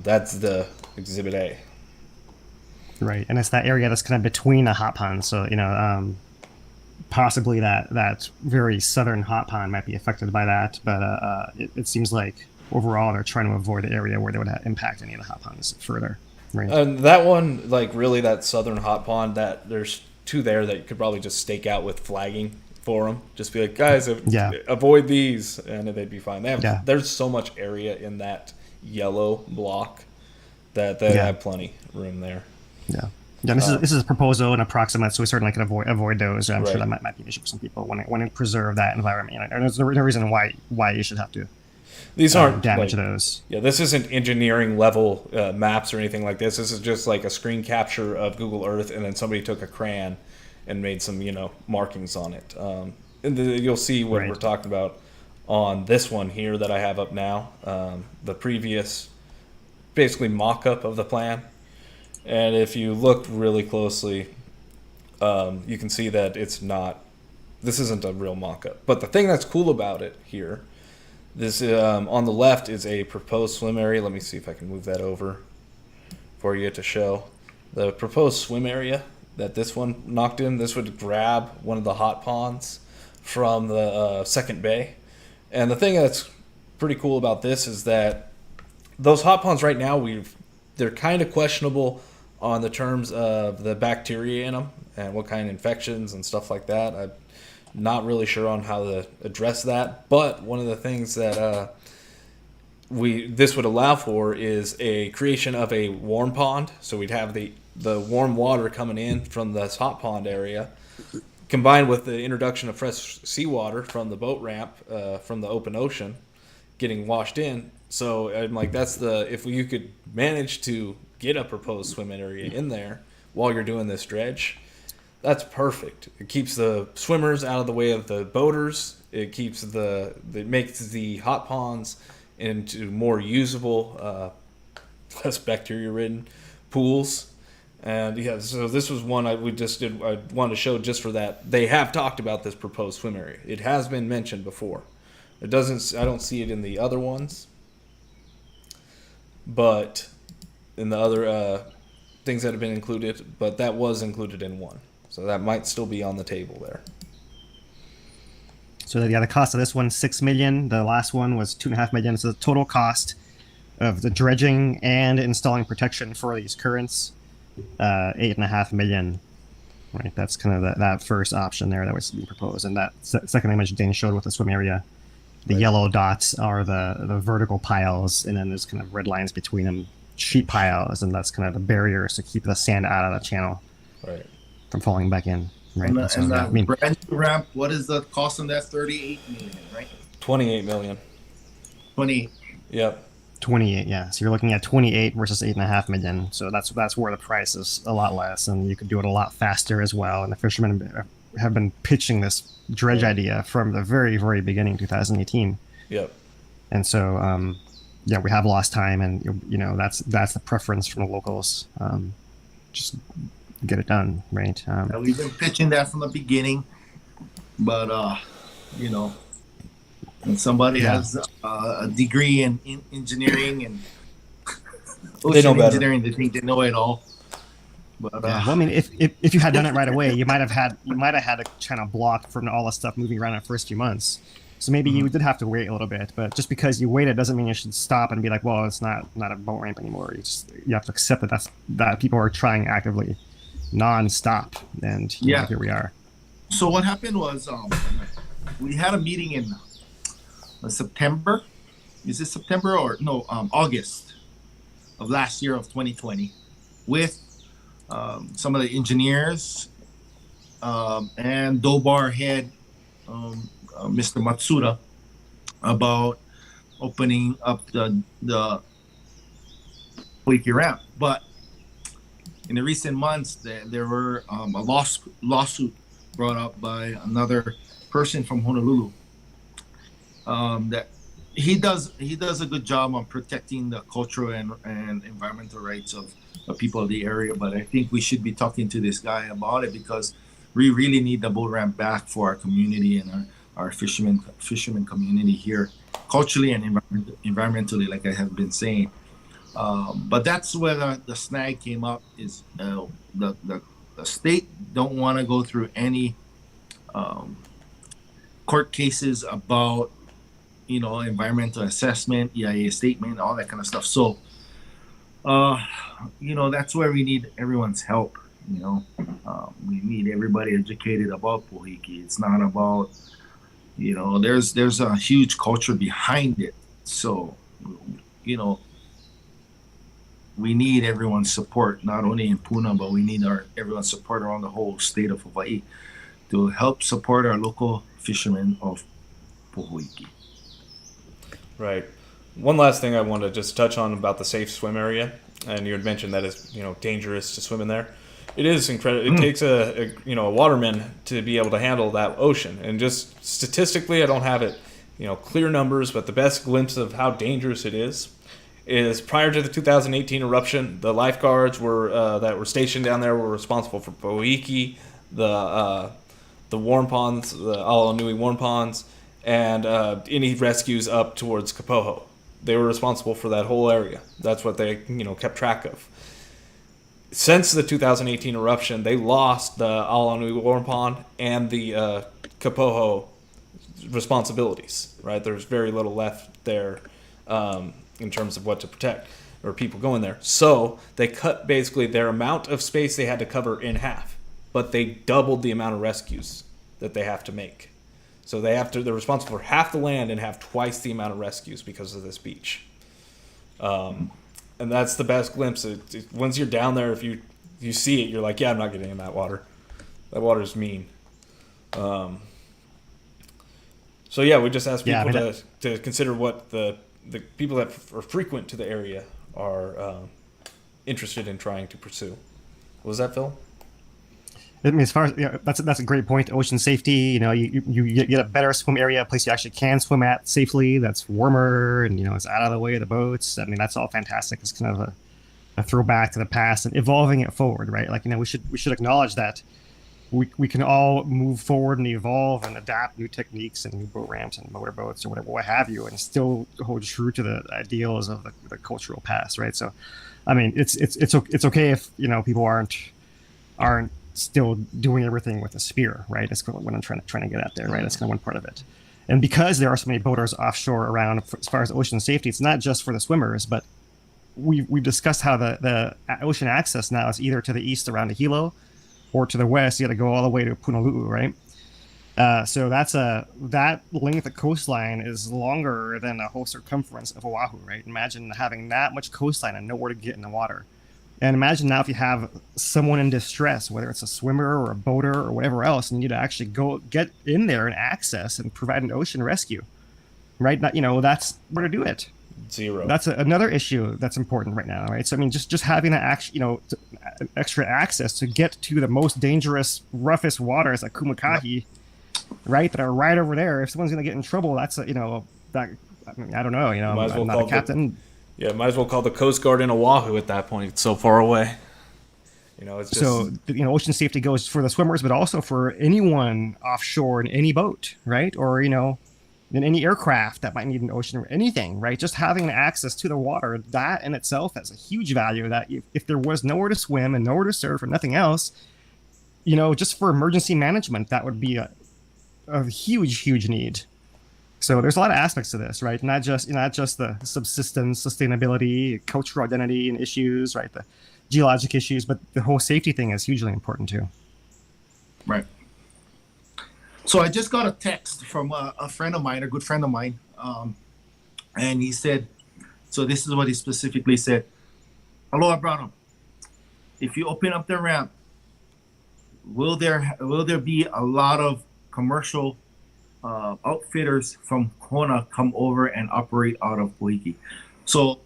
That's the Exhibit A.
Right, and it's that area that's kind of between the hot ponds. So possibly that very southern hot pond might be affected by that, but it seems like overall they're trying to avoid the area where they would impact any of the hot ponds further. Right.
That one, like really, that southern hot pond, that there's two there that you could probably just stake out with flagging for them. Just be like, guys, avoid these, and they'd be fine. There's so much area in that yellow block that they have plenty room there. Yeah.
Yeah, this is a proposal and approximate, so we certainly can avoid those. I'm sure that might be an issue for some people when to preserve that environment. And there's no reason why you should have to.
These aren't
damage those.
Yeah, this isn't engineering level maps or anything like this. This is just like a screen capture of Google Earth, and then somebody took a crayon and made some markings on it. And you'll see what we're talking about on this one here that I have up now. The previous, basically mock-up of the plan. And if you look really closely, you can see that it's not. This isn't a real mock-up. But the thing that's cool about it here. This on the left is a proposed swim area. Let me see if I can move that over for you to show. The proposed swim area that this one knocked in, this would grab one of the hot ponds from the second bay. And the thing that's pretty cool about this is that those hot ponds right now, they're kind of questionable on the terms of the bacteria in them and what kind of infections and stuff like that. I'm not really sure on how to address that, but one of the things that this would allow for is a creation of a warm pond. So we'd have the warm water coming in from this hot pond area, combined with the introduction of fresh seawater from the boat ramp from the open ocean, getting washed in. So I'm like, if you could manage to get a proposed swim area in there while you're doing this dredge, that's perfect. It keeps the swimmers out of the way of the boaters. It makes the hot ponds into more usable, less bacteria-ridden pools. And so this was one I wanted to show just for that. They have talked about this proposed swim area. It has been mentioned before. I don't see it in the other ones, but in the other things that have been included, but that was included in one. So that might still be on the table there.
So the cost of this one, $6 million. The last one was $2.5 million. So the total cost of the dredging and installing protection for these currents, $8.5 million. Right, that's kind of that first option there that was being proposed. And that second image Dane showed with the swim area, the yellow dots are the vertical piles, and then there's kind of red lines between them, sheet piles, and that's kind of the barriers to keep the sand out of the channel.
Right.
From falling back in, right?
And that brand new ramp, what is the cost on that? $38 million, right?
$28 million.
20.
Yep.
28, yeah. So you're looking at 28 versus 8.5 million. So that's where the price is a lot less, and you could do it a lot faster as well. And the fishermen have been pitching this dredge idea from the very, very beginning, 2018.
Yep.
And so, we have lost time, and that's the preference from the locals. Just get it done, right?
We've been pitching that from the beginning, but when somebody has a degree in engineering and ocean engineering, they think they know it all. But
well, I mean, if you had done it right away, you might have had a channel blocked from all the stuff moving around in the first few months. So maybe you did have to wait a little bit, but just because you waited doesn't mean you should stop and be like, well, it's not a boat ramp anymore. You have to accept that people are trying actively, non-stop, and here we are.
So what happened was we had a meeting in September. Is it September or no? August of last year of 2020, with some of the engineers and Dobar head. Mr. Matsuda, about opening up the Pohoiki ramp. But in the recent months, there were a lawsuit brought up by another person from Honolulu. That he does a good job on protecting the cultural and environmental rights of people of the area. But I think we should be talking to this guy about it, because we really need the boat ramp back for our community and our fishermen community here, culturally and environmentally, like I have been saying. But that's where the snag came up, is the state don't want to go through any court cases about, you know, environmental assessment, EIA statement, all that kind of stuff. So, you know, that's where we need everyone's help. You know, we need everybody educated about Pohoiki. It's not about, you know, there's a huge culture behind it. So, you know, we need everyone's support, not only in Puna, but we need everyone's support around the whole state of Hawaii to help support our local fishermen of Pohoiki.
Right. One last thing I want to just touch on about the safe swim area, and you had mentioned that it's, you know, dangerous to swim in there. It is incredible. It takes a waterman to be able to handle that ocean, and just statistically, I don't have it, you know, clear numbers, but the best glimpse of how dangerous it is prior to the 2018 eruption, the lifeguards that were stationed down there were responsible for Pohoiki, the warm ponds, the Alanui warm ponds, and any rescues up towards Kapoho. They were responsible for that whole area. That's what they, you know, kept track of. Since the 2018 eruption, they lost the Alanui warm pond and the Kapoho responsibilities. Right, there's very little left there in terms of what to protect or people going there. So they cut basically their amount of space they had to cover in half, but they doubled the amount of rescues that they have to make. So they're responsible for half the land and have twice the amount of rescues because of this beach. And that's the best glimpse. Once you're down there, if you see it, you're like, yeah, I'm not getting in that water. That water's mean. So yeah, we just ask people to consider what the people that are frequent to the area are interested in trying to pursue. What was that, Phil?
I mean, as far as, you know, that's a great point. Ocean safety, you know, you get a better swim area, a place you actually can swim at safely. That's warmer, and, you know, it's out of the way of the boats. I mean, that's all fantastic. It's kind of a throwback to the past and evolving it forward, right? Like, you know, we should acknowledge that we can all move forward and evolve and adapt new techniques and new boat ramps and motor boats or whatever, what have you, and still hold true to the ideals of the cultural past, right? So, I mean, it's okay if, you know, people aren't still doing everything with a spear, right? That's what I'm trying to get at there, right? That's kind of one part of it. And because there are so many boaters offshore around, as far as ocean safety, it's not just for the swimmers, but we've discussed how the ocean access now is either to the east around the Hilo, or to the west, you got to go all the way to Punaluu, right? So that length of coastline is longer than the whole circumference of Oahu, right? Imagine having that much coastline and nowhere to get in the water. And imagine now if you have someone in distress, whether it's a swimmer or a boater or whatever else, and you need to actually go get in there and access and provide an ocean rescue, right? You know, that's where to do it.
Zero.
That's another issue that's important right now, right? So I mean, just having extra access to get to the most dangerous, roughest waters like Kumakahi, right? That are right over there. If someone's going to get in trouble, that's I don't know. You know, I'm not a captain.
Might as well call the Coast Guard in Oahu at that point. It's so far away. You know, it's just...
So, you know, ocean safety goes for the swimmers, but also for anyone offshore in any boat, right? Or, you know, in any aircraft that might need an ocean or anything, right? Just having access to the water, that in itself has a huge value. That if there was nowhere to swim and nowhere to surf or nothing else, you know, just for emergency management, that would be a huge, huge need. So there's a lot of aspects to this, right? Not just the subsistence, sustainability, cultural identity and issues, right? The geologic issues, but the whole safety thing is hugely important too.
Right. So I just got a text from a friend of mine, a good friend of mine, and he said, so this is what he specifically said. Aloha, Branham. If you open up the ramp, will there be a lot of commercial outfitters from Kona come over and operate out of Pohoiki? So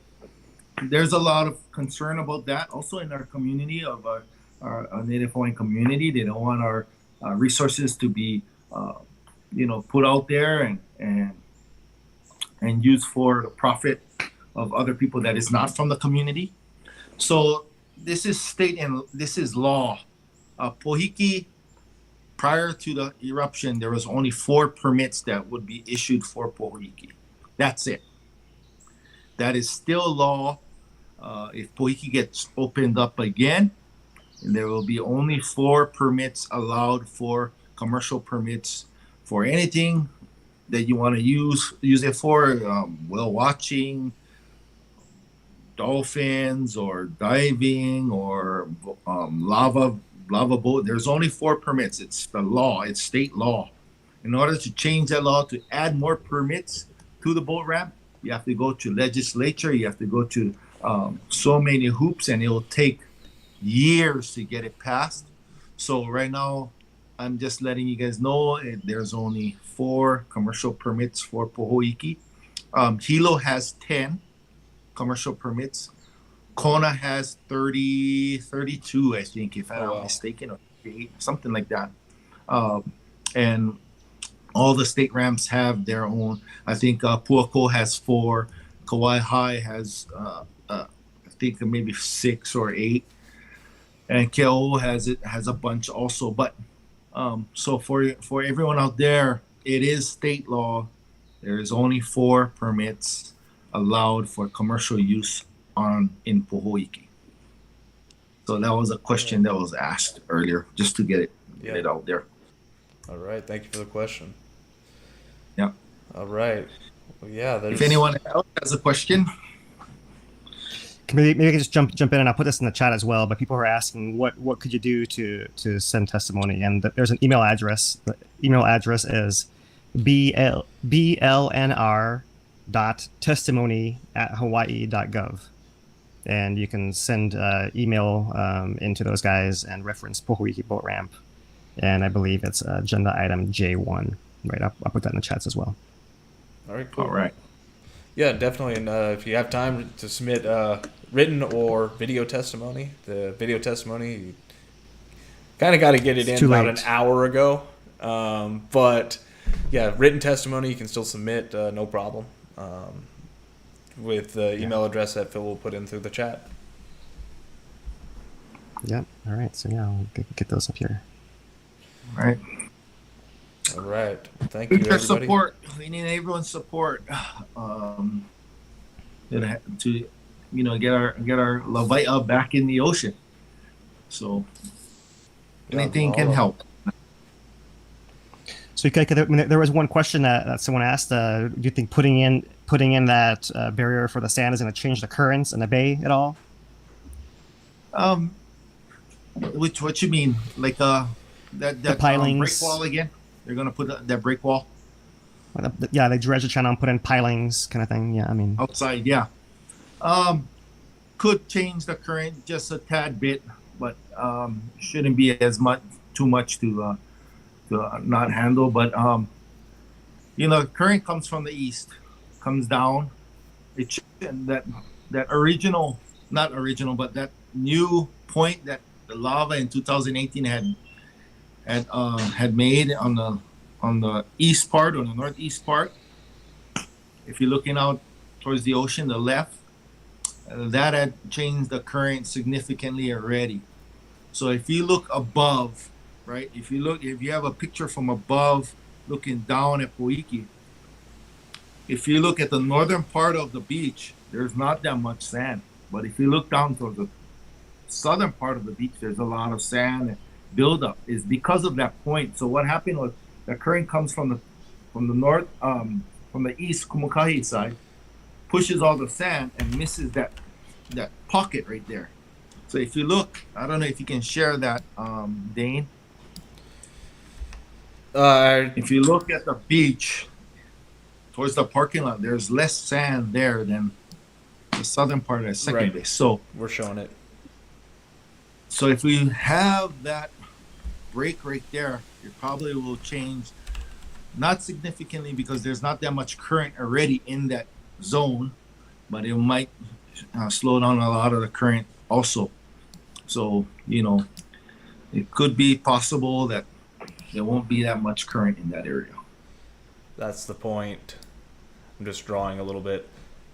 there's a lot of concern about that also in our community of our Native Hawaiian community. They don't want our resources to be, put out there and used for the profit of other people that is not from the community. So this is state and this is law. Pohoiki, prior to the eruption, there was only 4 permits that would be issued for Pohoiki. That's it. That is still law. If Pohoiki gets opened up again, there will be only 4 permits allowed for commercial permits for anything that you want to use it for, whale watching, dolphins, or diving, or lava boat. There's only 4 permits. It's the law. It's state law. In order to change that law to add more permits to the boat ramp, you have to go to legislature. You have to go to so many hoops, and it will take years to get it passed. So right now, I'm just letting you guys know there's only 4 commercial permits for Pohoiki. Hilo has 10 commercial permits. Kona has 32, I think, if I'm not mistaken, or 38, something like that. And all the state ramps have their own. I think Puako has 4. Kauai High has, I think, maybe 6 or 8. And Ke'o has a bunch also. But so for everyone out there, it is state law. There is only 4 permits allowed for commercial use in Pohoiki. So that was a question that was asked earlier, just to get it out there.
All right, thank you for the question.
Yeah.
All right. Well, yeah.
If anyone else has a question,
maybe I can just jump in, and I'll put this in the chat as well. But people are asking what could you do to send testimony, and there's an email address. The email address is blnr.testimony@hawaii.gov. And you can send email into those guys and reference Pohoiki Boat Ramp. And I believe it's agenda item J1. Right, I'll put that in the chats as well.
All right, cool.
All right.
Yeah, definitely. And if you have time to submit written or video testimony, the video testimony, you kind of got to get it in about an hour ago. But yeah, written testimony you can still submit, no problem. With the email address that Phil will put in through the chat.
Yeah. All right. So yeah, I'll get those up here.
All right.
All right. Thank you, everybody.
Support. We need everyone's support to get our Lavaia back in the ocean. So anything can help.
So there was one question that someone asked. Do you think putting in that barrier for the sand is going to change the currents in the bay at all?
What you mean? Like that
pilings.
Break wall again? They're going to put that break wall?
Yeah, they dredge the channel and put in pilings kind of thing. Yeah, I mean.
Outside, yeah. Could change the current just a tad bit, but shouldn't be too much to not handle. But current comes from the east, comes down. That new point that the lava in 2018 had made on the east part, on the northeast part. If you're looking out towards the ocean, the left, that had changed the current significantly already. So if you look above, right? If you have a picture from above looking down at Pohoiki, if you look at the northern part of the beach, there's not that much sand. But if you look down to the southern part of the beach, there's a lot of sand and buildup. Is because of that point. So what happened was the current comes from the north, from the east Kumukahi side, pushes all the sand and misses that pocket right there. So if you look, I don't know if you can share that, Dane. If you look at the beach towards the parking lot, there's less sand there than the southern part of the second base. So
we're showing it.
So if we have that break right there, it probably will change, not significantly because there's not that much current already in that zone, but it might slow down a lot of the current also. So, it could be possible that there won't be that much current in that area.
That's the point. I'm just drawing a little bit.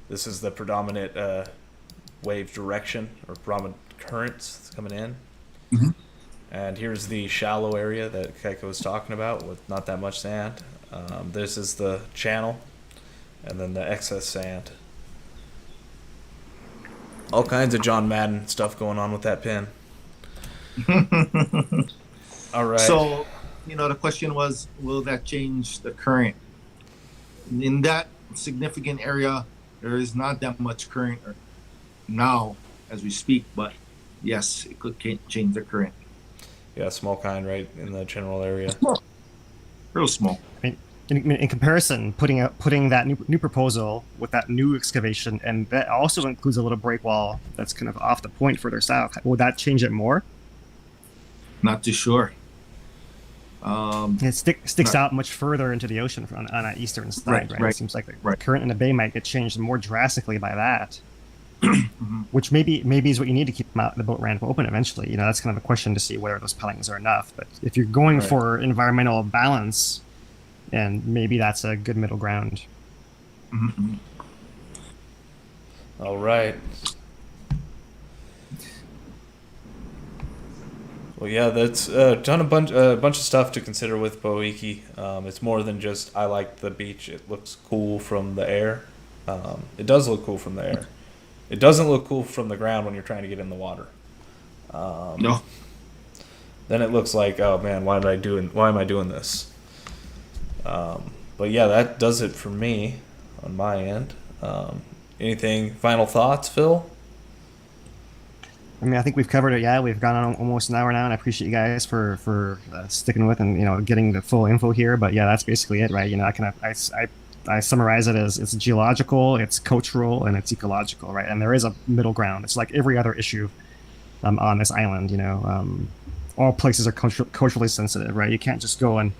This is the predominant wave direction or predominant currents coming in.
Mhm.
And here's the shallow area that Ikaika was talking about with not that much sand. This is the channel, and then the excess sand. All kinds of John Madden stuff going on with that pin. All right.
So, the question was, will that change the current? In that significant area, there is not that much current now as we speak, but yes, it could change the current.
Yeah, small kind right in the general area.
Real small.
I mean, in comparison, putting that new proposal with that new excavation, and that also includes a little break wall that's kind of off the point further south, would that change it more?
Not too sure.
It sticks out much further into the ocean on that eastern side, right? It seems like the current in the bay might get changed more drastically by that, which maybe is what you need to keep the boat ramp open eventually. That's kind of a question to see whether those pilings are enough. But if you're going for environmental balance, and maybe that's a good middle ground.
Mm-hmm.
All right. Well, yeah, that's done a bunch of stuff to consider with Pohoiki. It's more than just I like the beach. It looks cool from the air. It does look cool from the air. It doesn't look cool from the ground when you're trying to get in the water.
No.
Then it looks like, oh man, why am I doing this? But yeah, that does it for me on my end. Anything final thoughts, Phil?
I mean, I think we've covered it. Yeah, we've gone on almost an hour now, and I appreciate you guys for sticking with and getting the full info here. But yeah, that's basically it, right? I summarize it as it's geological, it's cultural, and it's ecological, right? And there is a middle ground. It's like every other issue on this island. All places are culturally sensitive, right? You can't just go and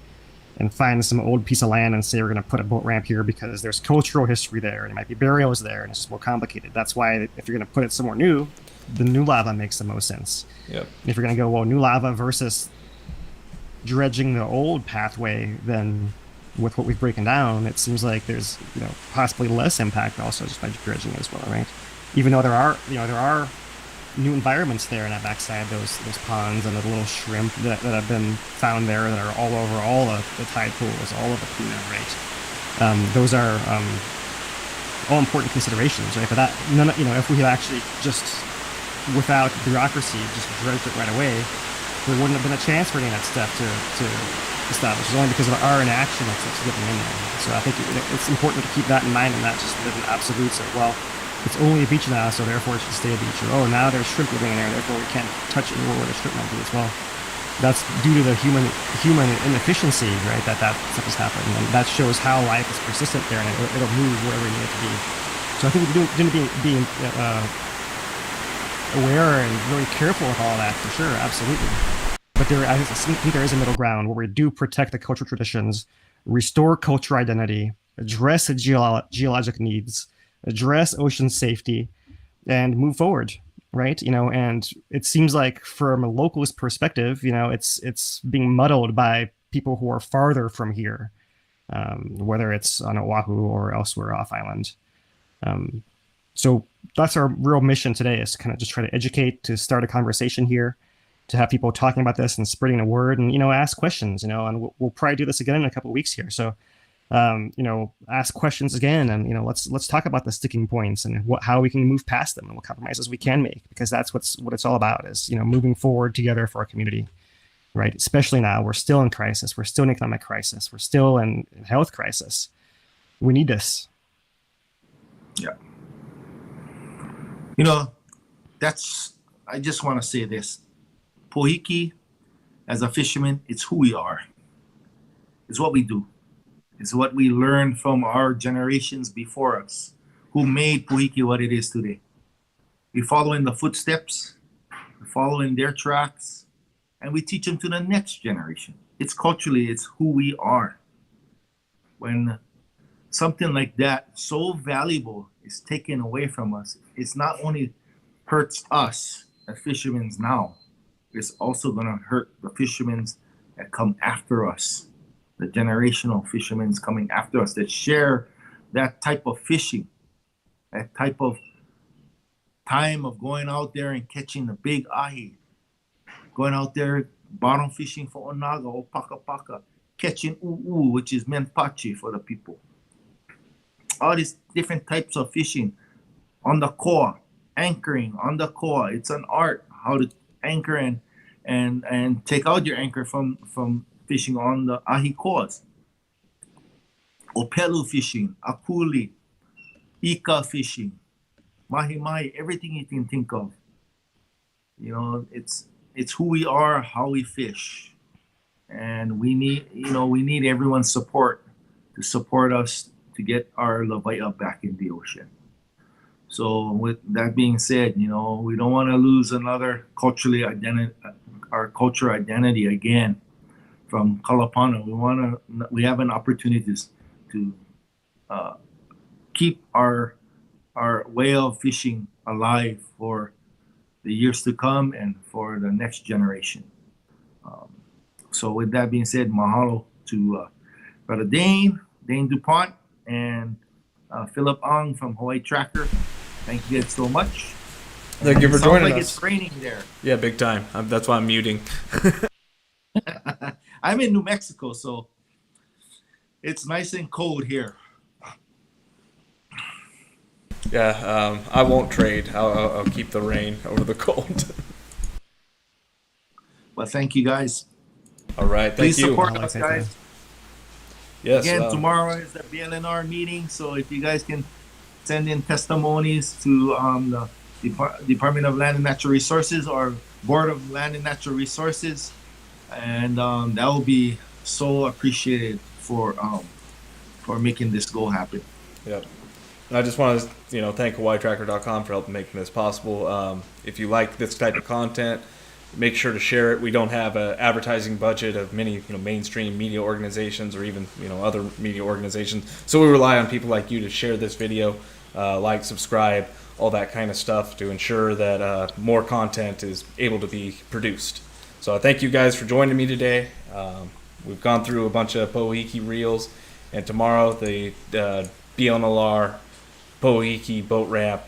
find some old piece of land and say we're going to put a boat ramp here because there's cultural history there, and it might be burials there, and it's just more complicated. That's why if you're going to put it somewhere new, the new lava makes the most sense.
Yep.
If you're going to go, well, new lava versus dredging the old pathway, then with what we've broken down, it seems like there's possibly less impact also just by dredging as well, right? Even though there are new environments there in that backside, those ponds and the little shrimp that have been found there that are all over all of the tide pools, all of the tuna, right? Those are all important considerations, right? But that if we had actually just without bureaucracy just dredged it right away, there wouldn't have been a chance for any of that stuff to establish. It's only because of our inaction that's getting in there. So I think it's important to keep that in mind and not just live in absolutes of, well, it's only a beach now, so therefore it should stay a beach. Or, oh, now there's shrimp living in there, therefore we can't touch anywhere where the shrimp might be as well. That's due to the human inefficiency, right, that stuff has happened. And that shows how life is persistent there, and it'll move wherever it needs to be. So I think we need to be aware and really careful with all that, for sure, absolutely. But I think there is a middle ground where we do protect the cultural traditions, restore cultural identity, address the geologic needs, address ocean safety, and move forward, right? And it seems like from a localist perspective, it's being muddled by people who are farther from here, whether it's on Oahu or elsewhere off island. So that's our real mission today, is to kind of just try to educate, to start a conversation here, to have people talking about this and spreading the word, and ask questions, and we'll probably do this again in a couple of weeks here. So ask questions again, and let's talk about the sticking points and how we can move past them and what compromises we can make, because that's what it's all about, is moving forward together for our community, right? Especially now, we're still in crisis, we're still in economic crisis, we're still in health crisis. We need this.
Yeah. I just want to say this. Pohoiki, as a fisherman, it's who we are. It's what we do. It's what we learned from our generations before us, who made Pohoiki what it is today. We follow in the footsteps, we follow in their tracks, and we teach them to the next generation. It's who we are. When something like that, so valuable, is taken away from us, it's not only hurts us as fishermen now, it's also going to hurt the fishermen that come after us, the generational fishermen coming after us that share that type of fishing, that type of time of going out there and catching the big ahi, going out there bottom fishing for onaga or paka, catching u'u, which is menpachi for the people. All these different types of fishing on the koa, anchoring on the koa. It's an art how to anchor and take out your anchor from fishing on the ahi koas. Opelu fishing, akuli, ika fishing, mahi, everything you can think of. You know, it's who we are, how we fish. And we need everyone's support to support us to get our lavaia back in the ocean. So with that being said, we don't want to lose another our cultural identity again from Kalapana. We have an opportunity to keep our way of fishing alive for the years to come and for the next generation. So with that being said, mahalo to Brother Dane DuPont, and Philip Ong from Hawaii Tracker. Thank you guys so much.
Thank you for joining us.
It's raining there.
Yeah, big time. That's why I'm muting.
I'm in New Mexico, so it's nice and cold here.
Yeah, I won't trade. I'll keep the rain over the cold.
Well, thank you guys.
All right, thank
Please
you.
support us, guys.
Yes.
Again, tomorrow is the BLNR meeting, so if you guys can send in testimonies to the Department of Land and Natural Resources or Board of Land and Natural Resources, and that will be so appreciated for making this goal happen.
Yep. And I just want to thank HawaiiTracker.com for helping making this possible. If you like this type of content, make sure to share it. We don't have an advertising budget of many mainstream media organizations or even other media organizations, so we rely on people like you to share this video, like, subscribe, all that kind of stuff to ensure that more content is able to be produced. So I thank you guys for joining me today. We've gone through a bunch of Pohoiki reels, and tomorrow the BLNR Pohoiki Boat Ramp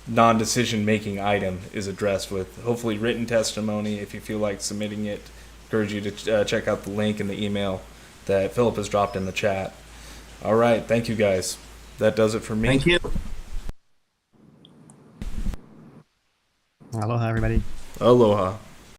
non-decision making item is addressed with hopefully written testimony. If you feel like submitting it, encourage you to check out the link in the email that Philip has dropped in the chat. All right, thank you guys. That does it for me.
Thank you.
Aloha, everybody.
Aloha.